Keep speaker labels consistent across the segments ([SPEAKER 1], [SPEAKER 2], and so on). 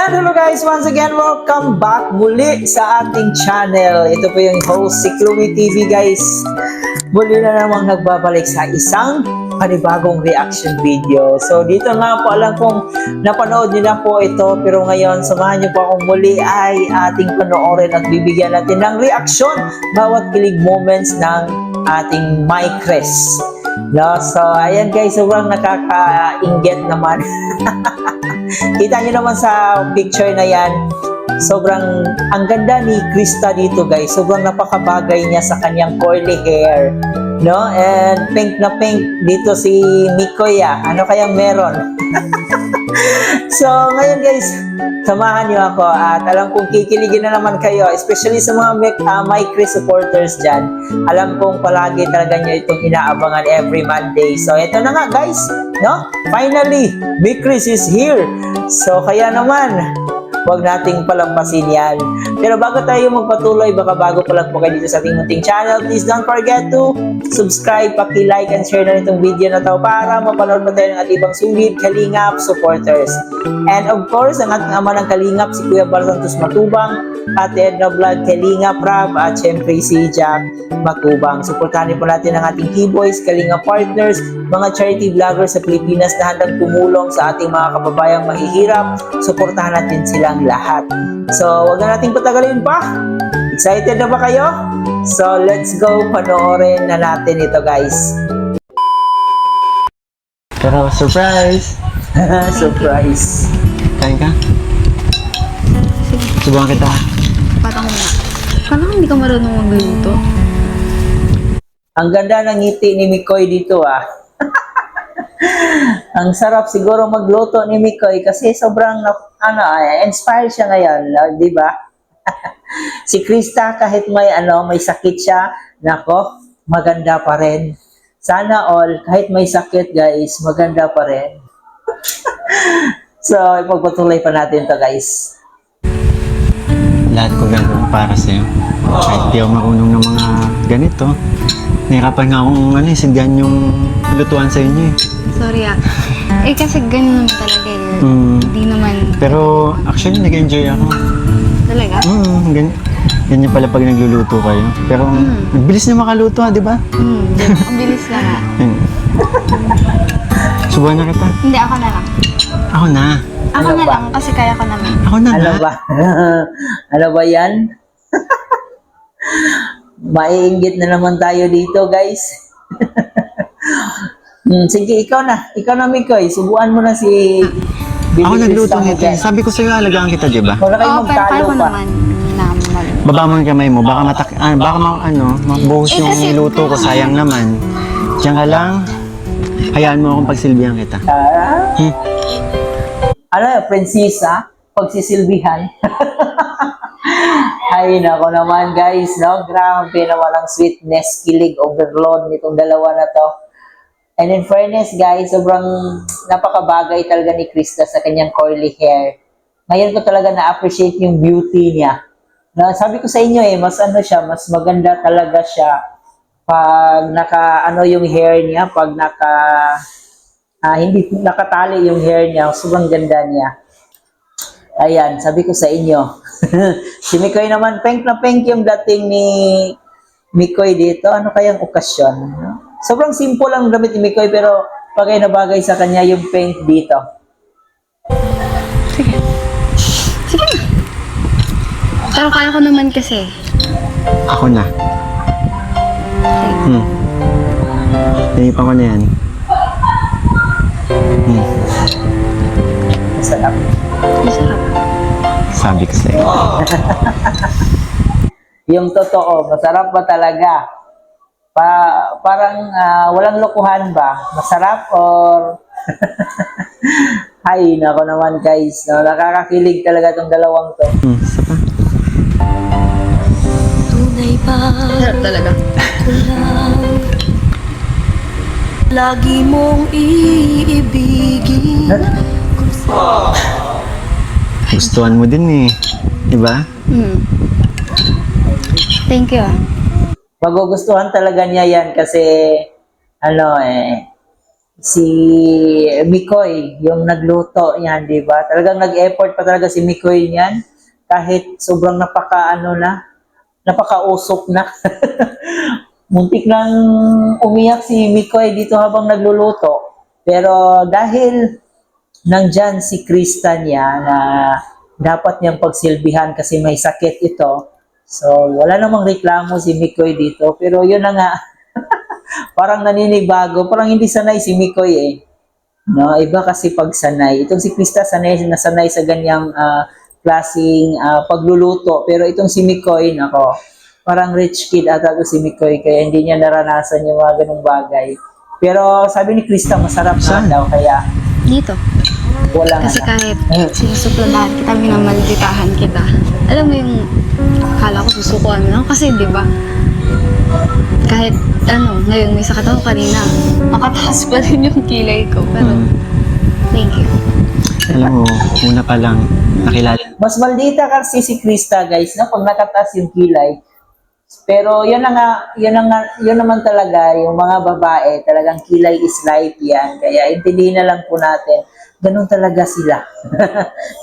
[SPEAKER 1] Hello guys, once again, welcome back muli sa ating channel. Ito po yung host, si Chloe TV guys. Muli na namang nagbabalik sa isang panibagong reaction video. So dito nga po, alam kong napanood nyo na po ito, pero ngayon samahan nyo po akong muli ay ating panoorin at bibigyan natin ng reaction bawat kilig moments ng ating Mycres. No? So ayan guys, sobrang nakaka-inget naman. Kita nyo naman sa picture na yan, sobrang ang ganda ni Krista dito guys. Sobrang napakabagay niya sa kanyang curly hair, no? And pink na pink dito si Mikoy. Ano kayang meron? So ngayon guys, samahan niyo ako at alam kong kikiligin na naman kayo, especially sa mga Mycres supporters dyan. Alam kong palagi talaga nyo itong inaabangan every Monday. So ito na nga guys, no? Finally, Mycres is here. So kaya naman, huwag nating palampasin yan. Pero bago tayo magpatuloy, baka bago pa lang po kayo dito sa ating munting channel, please don't forget to subscribe, paki-like and share na itong video na to para mapanood pa tayo ng ating ibang sulit Kalingap supporters. And of course, ang ating ama ng Kalingap, si Kuya Bal Santos Matubang, Ate Edna Vlog, Kalingap Rab, at syempre si Jack Matubang. Suportahan po natin ang ating Keyboys, Kalingap partners, mga charity vloggers sa Pilipinas na handang tumulong sa ating mga kababayang mahihirap. Suportahan natin silang lahat. So, wag na nating patagalin pa. Excited na ba kayo? So, let's go. Panoorin na natin ito, guys.
[SPEAKER 2] Pero surprise!
[SPEAKER 1] Surprise.
[SPEAKER 2] Kain ka? Subukan kita.
[SPEAKER 3] Parang hindi ka marunong magluto.
[SPEAKER 1] Ang ganda ng ngiti ni Mikoy dito, Ang sarap siguro magluto ni Mikoy kasi sobrang inspired siya ngayon, di ba? Si Krista kahit may sakit siya, nako, maganda pa rin. Sana all, kahit may sakit guys, maganda pa rin. So, ipagpatuloy pa natin to guys.
[SPEAKER 2] Lahat ko gagawin para sa'yo. Kahit di ako marunong ng mga ganito. Nahirapan nga akong sindihan yung lutuan sa inyo
[SPEAKER 3] Sorry kasi ganun naman talaga Hindi naman.
[SPEAKER 2] Pero actually nag-enjoy ako.
[SPEAKER 3] Talaga?
[SPEAKER 2] Ganyan pala pag nagluluto kayo. Pero ang bilis na makaluto di ba?
[SPEAKER 3] Ang bilis lang
[SPEAKER 2] Subuhan na kita.
[SPEAKER 3] Hindi, ako na lang.
[SPEAKER 2] Ako na.
[SPEAKER 3] Ako na lang kasi kaya ko naman.
[SPEAKER 2] Ako na
[SPEAKER 1] Ano ba? Ano ba yan? Maiinggit na naman tayo dito guys. Sige, ikaw na. Ikaw na, Mikoy. Subuan mo na si
[SPEAKER 2] Ako nagluto nito. Sabi ko sa'yo, alagaan kita, di ba?
[SPEAKER 1] Wala kayong
[SPEAKER 3] Pero kaya
[SPEAKER 1] magtalo
[SPEAKER 3] ko
[SPEAKER 1] pa.
[SPEAKER 3] naman na
[SPEAKER 2] Baba mo yung kamay mo. Baka mabuhos yung
[SPEAKER 3] kasi
[SPEAKER 2] niluto ko. Sayang naman. Diyan ka lang. Hayaan mo akong pagsilbihan kita.
[SPEAKER 1] Prinsesa? Pagsisilbihan? Ay, nako naman guys, no? Grabe na walang sweetness, kilig, overload nitong dalawa na to. And in fairness guys, sobrang napakabagay talaga ni Krista sa kanyang curly hair. Ngayon ko talaga na-appreciate yung beauty niya. Na sabi ko sa inyo mas mas maganda talaga siya pag yung hair niya, pag hindi nakatali yung hair niya, sobrang ganda niya. Ayan, sabi ko sa inyo. Si Mikoy naman, pink na pink yung dating ni Mikoy dito. Ano kayang okasyon? No? Sobrang simple lang damit ni Mikoy, pero bagay na bagay sa kanya yung pink dito.
[SPEAKER 3] Sige. Sige na. Pero kaya ko naman kasi.
[SPEAKER 2] Ako na. Tinipan ko na yan.
[SPEAKER 1] Masarap.
[SPEAKER 3] Masarap.
[SPEAKER 2] Sabi ko sa'yo.
[SPEAKER 1] Yung totoo, masarap ba talaga? Parang walang lokohan ba? Masarap or... Ay, nako naman guys. No? Nakakakilig talaga itong dalawang to.
[SPEAKER 2] Isa pa.
[SPEAKER 3] Masarap talaga.
[SPEAKER 4] Lagi mong iibigin.
[SPEAKER 2] Gustuhan mo din Di ba?
[SPEAKER 3] Thank you
[SPEAKER 1] Magugustuhan talaga niya yan kasi si Mikoy, yung nagluto yan, di ba? Talagang nag-effort pa talaga si Mikoy niyan. Kahit sobrang napakausok na. Muntik nang umiyak si Mikoy dito habang nagluluto. Pero dahil nandyan si Krista niya na dapat niyang pagsilbihan kasi may sakit ito. So, wala namang reklamo si Mikoy dito. Pero yun na nga, parang naninibago. Parang hindi sanay si Mikoy eh. No, iba kasi pag sanay. Itong si Krista sanay na sanay sa ganyang klaseng pagluluto. Pero itong si Mikoy, nako, parang rich kid ata to si Mikoy kaya hindi niya naranasan yung mga ganung bagay. Pero sabi ni Krista, masarap na
[SPEAKER 2] Saan?
[SPEAKER 1] daw kaya
[SPEAKER 3] Dito.
[SPEAKER 1] wala
[SPEAKER 3] Kasi
[SPEAKER 1] na.
[SPEAKER 3] kahit sinusupladahan kita, minamalditahan kita. Alam mo yung, akala ko susukuan mo lang. Kasi di ba, kahit ngayon may sakit ako kanina, nakataas pa rin yung kilay ko. Pero, thank you.
[SPEAKER 2] Alam mo, una pa lang, nakilala.
[SPEAKER 1] Mas maldita kasi si Krista, guys, na pag nakataas yung kilay. Pero yun naman talaga, yung mga babae, talagang kilay is life yan. Kaya intindihin na lang po natin, ganun talaga sila.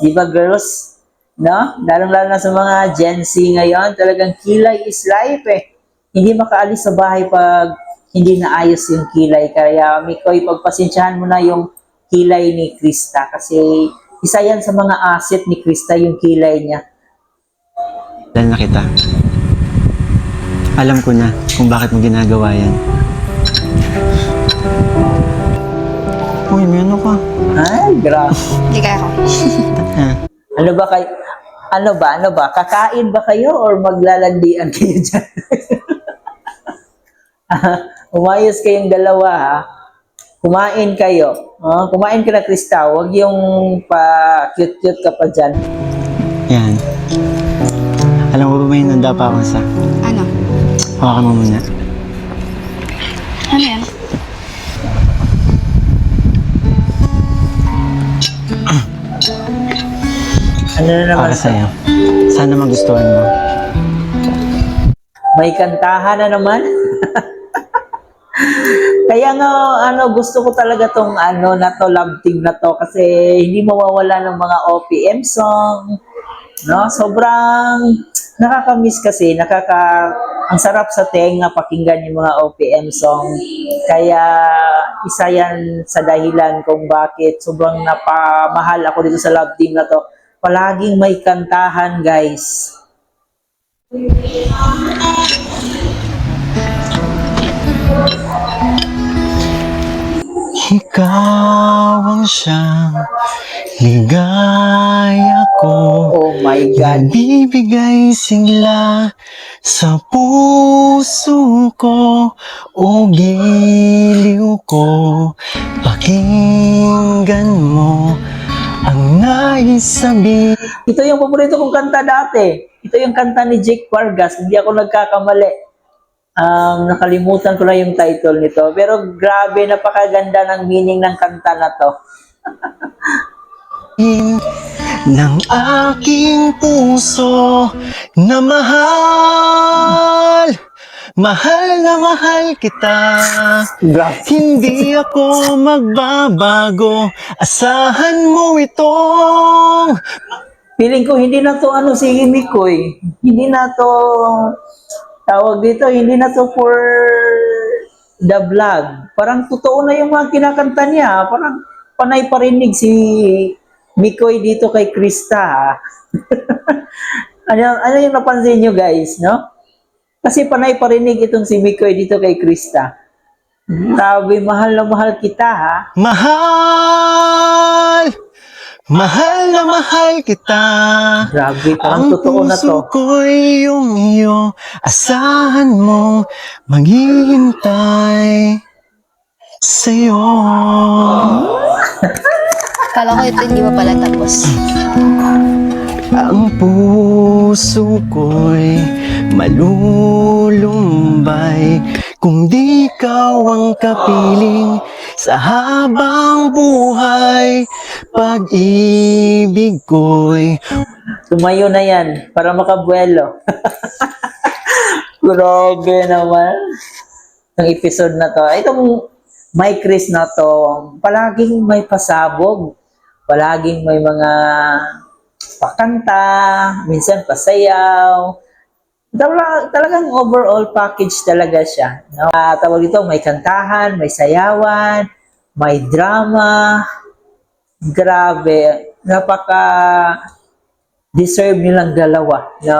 [SPEAKER 1] Di ba, girls? No? Lalo na sa mga Gen Z ngayon, talagang kilay is life eh. Hindi makaalis sa bahay pag hindi naayos yung kilay. Kaya, Mikoy, pagpasensyahan mo na yung kilay ni Krista kasi isa yan sa mga asset ni Krista, yung kilay niya.
[SPEAKER 2] Dahil na kita. Alam ko na kung bakit mo ginagawa yan. Uy, may ano ka?
[SPEAKER 1] Ay, grabe.
[SPEAKER 3] Hindi kaya ko.
[SPEAKER 2] Ha?
[SPEAKER 1] Ano ba? Kakain ba kayo or maglalandian kayo dyan? Umayos kayong dalawa, ha? Kumain kayo. Kumain ka na, Krista. Huwag yung pa-cute-cute ka pa dyan.
[SPEAKER 2] Yan. Alam mo ba may nanda pa ako sa...
[SPEAKER 3] Ano?
[SPEAKER 2] Hawakan mo muna.
[SPEAKER 3] Ano yan?
[SPEAKER 1] Ano na naman?
[SPEAKER 2] Para sa'yo. Sana magustuhan mo.
[SPEAKER 1] May kantahan na naman. Kaya nga, gusto ko talaga tong love team na to kasi hindi mawawala ng mga OPM song. No, sobrang nakaka-miss kasi, ang sarap sa tenga pakinggan yung mga OPM song. Kaya isa yan sa dahilan kung bakit sobrang napamahal ako dito sa love team na to. Palaging may kantahan, guys.
[SPEAKER 2] Ikaw ang siyang ligaya ko.
[SPEAKER 1] Oh my God.
[SPEAKER 2] Bibigay sigla sa puso ko. O giliw ko. Pakinggan mo ang nais sabihin.
[SPEAKER 1] Ito yung paborito kong kanta dati. Ito yung kanta ni Jake Vargas. Hindi ako nagkakamali. Nakalimutan ko na yung title nito. Pero grabe, napakaganda ng meaning ng kanta na to.
[SPEAKER 2] Ng aking puso na mahal. Mahal na mahal kita.
[SPEAKER 1] Grabe.
[SPEAKER 2] Hindi ako magbabago. Asahan mo itong
[SPEAKER 1] Feeling ko hindi na to si Mikoy. Hindi na to tawag dito, hindi na to for the vlog. Parang totoo na yung mga kinakanta niya. Parang panay parinig si Mikoy dito kay Krista. ano yung napansin nyo, guys, no? Kasi panay parinig itong si Mikoy dito kay Krista. Grabe, mahal na mahal kita, ha?
[SPEAKER 2] mahal. Mahal na mahal kita.
[SPEAKER 1] Grabe, parang
[SPEAKER 2] Ang
[SPEAKER 1] totoo na
[SPEAKER 2] puso
[SPEAKER 1] to.
[SPEAKER 2] ko'y iyong iyo. Asahan mong maghihintay sa'yo.
[SPEAKER 3] Kala ko ito hindi pa pala tapos.
[SPEAKER 2] Ang puso ko'y malulumbay kung di ikaw ang kapiling sa habang buhay. Pag-ibig ko'y
[SPEAKER 1] Tumayo na yan para makabuelo. Grabe naman. Ang episode na to. Itong My Chris na to, palaging may pasabog, palaging may mga pakanta, minsan pasayaw. Talagang overall package talaga siya. No? Tawag ito, may kantahan, may sayawan, may drama. Grabe, napaka-deserve nilang dalawa na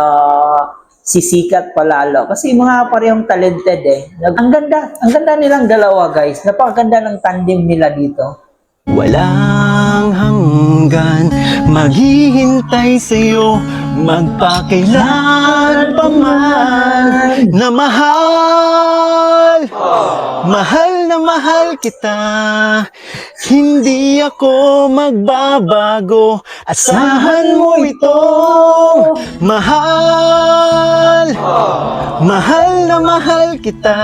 [SPEAKER 1] sisikat palalo. Kasi mga parehong talented eh. Ang ganda nilang dalawa guys. Napakaganda ng tandem nila dito.
[SPEAKER 2] Walang hanggan, maghihintay sa'yo, magpakailan pa man na mahal. Mahal na mahal kita, hindi ako magbabago, asahan mo ito. Mahal, mahal na mahal kita,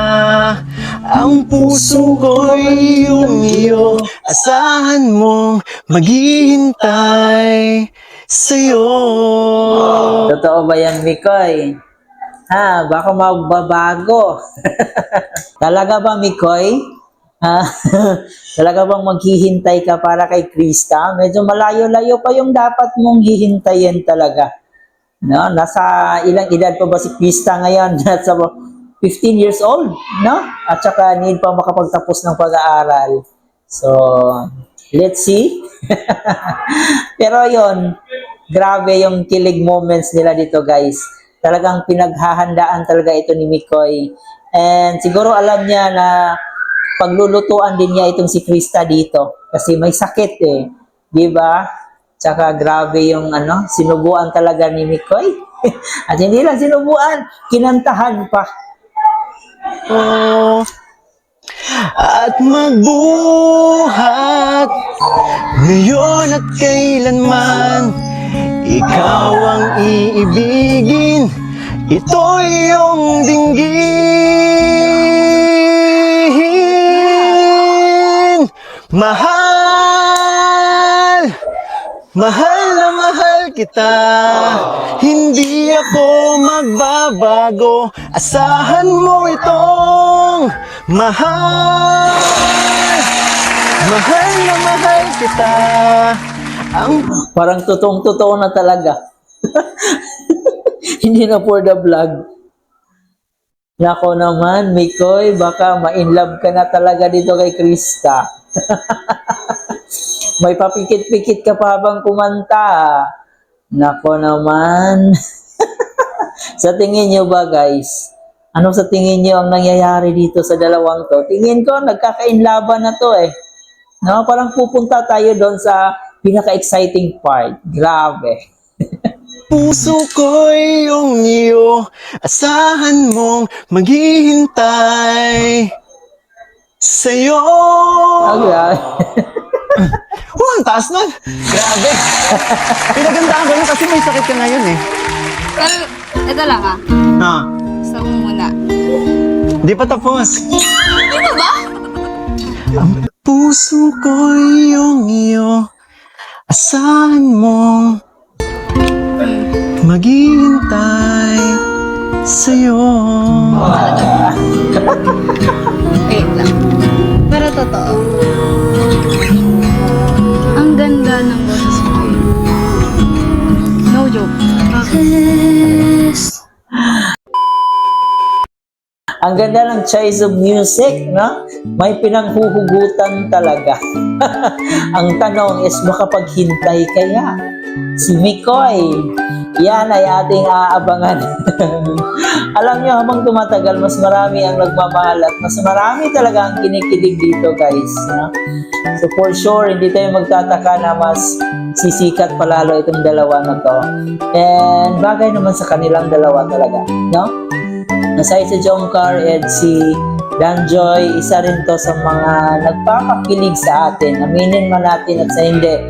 [SPEAKER 2] ang puso ko'y iyong iyo, asahan mong maghihintay sa'yo.
[SPEAKER 1] Totoo ba yan, Mikoy? Ha, baka magbabago. Talaga ba, Mikoy? Ha? Talaga bang maghihintay ka para kay Krista? Medyo malayo-layo pa yung dapat mong hihintayin talaga. No? Nasa ilang edad pa ba si Krista ngayon? Nasa 15 years old, no? At saka need pa makapagtapos ng pag-aaral. So, let's see. Pero yon, grabe yung kilig moments nila dito, guys. Talagang pinaghahandaan talaga ito ni Mikoy. And siguro alam niya na paglulutuan din niya itong si Krista dito. Kasi may sakit eh. Di ba? Tsaka grabe yung sinubuan talaga ni Mikoy. At hindi lang sinubuan, kinantahan pa.
[SPEAKER 2] At magbuhat ngayon at kailanman, ikaw ang iibigin, ito'y iyong dinggin. Mahal, mahal na mahal kita, hindi ako magbabago, asahan mo itong mahal. Mahal na mahal kita, ang
[SPEAKER 1] Parang totoong-totoo na talaga. Hindi na for the vlog. Nako naman, Mikoy, baka ma-inlove ka na talaga dito kay Krista. May papikit-pikit ka pa habang kumanta. Nako naman. Sa tingin nyo ba, guys? Ano sa tingin nyo ang nangyayari dito sa dalawang to? Tingin ko, nagkakainlaban na to eh. No, parang pupunta tayo doon sa pinaka-exciting part. Grabe.
[SPEAKER 2] puso ko'y iyong iyo, asahan mong maghihintay sa'yo.
[SPEAKER 1] Okay.
[SPEAKER 2] Ang taas nun. Grabe. Pinagandaan ko yun kasi may sakit ka ngayon eh.
[SPEAKER 3] Pero, ito lang
[SPEAKER 2] Ha?
[SPEAKER 3] Gusto mo muna.
[SPEAKER 2] Di pa tapos.
[SPEAKER 3] Ito ba?
[SPEAKER 2] Ang puso ko'y iyong iyo, asahan mong maghihintay sa'yo.
[SPEAKER 3] Wait lang. Pero totoo. Ang ganda ng boses mo. No joke.
[SPEAKER 1] Ang ganda ng choice of music, no? May pinanghuhugutan talaga. Ang tanong is, makapaghintay kaya? Si Mikoy, yan ay ating aabangan. Alam nyo, habang tumatagal, mas marami ang nagmamahal at mas marami talaga ang kinikilig dito, guys. No? So for sure, hindi tayo magtataka na mas sisikat palalo itong dalawa na to. And bagay naman sa kanilang dalawa talaga, no? Aside si Jongkar and si Danjoy, isa rin to sa mga nagpapakilig sa atin. Aminin man natin at sa hindi,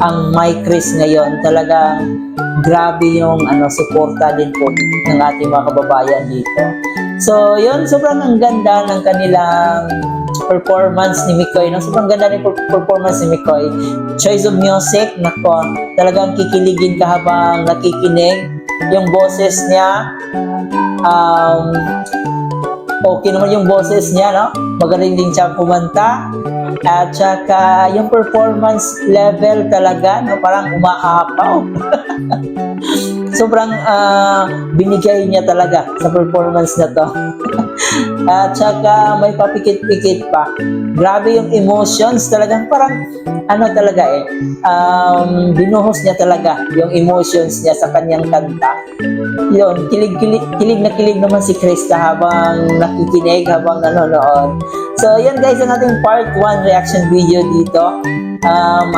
[SPEAKER 1] ang My Chris ngayon talagang grabe yung suporta din po ng ating mga kababayan dito. So yun, sobrang ang ganda ng kanilang performance ni Mikoy. No? Sobrang ganda ng performance ni Mikoy. Choice of music, nako, talagang kikiligin ka habang nakikinig. Yung boses niya, okay naman yung boses niya, no? Magaling din siya kumanta. At saka yung performance level talaga, no? Parang umaapaw. Sobrang binigay niya talaga sa performance na to. At saka may papikit-pikit pa. Grabe yung emotions, talagang parang ano talaga binuhos niya talaga yung emotions niya sa kanyang kanta. Yun, kilig na kilig naman si Krista habang nakikinig, habang nanonood. So, yan guys, ang ating part 1 reaction video dito.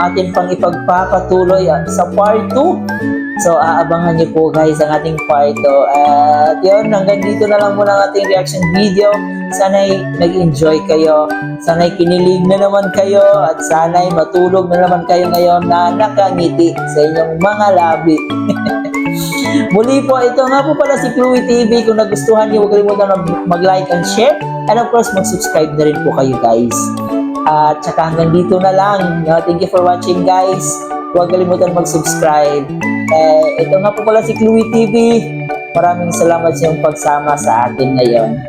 [SPEAKER 1] Atin pang ipagpapatuloy sa part 2. So, aabangan niyo po guys ang ating part 2. At yun, hanggang dito na lang muna ang ating reaction video. Sana'y nag-enjoy kayo. Sana'y kinilig na naman kayo. At sana'y matulog na naman kayo ngayon na nakangiti sa inyong mga labi. Muli po, ito nga po pala si Chloe TV. Kung nagustuhan niyo, huwag kalimutan mag-like and share. And of course, mag-subscribe na rin po kayo guys. At saka hanggang dito na lang. Thank you for watching guys. Huwag kalimutan mag-subscribe. Ito nga po pala si Chloe TV. Maraming salamat sa iyong pagsama sa atin ngayon.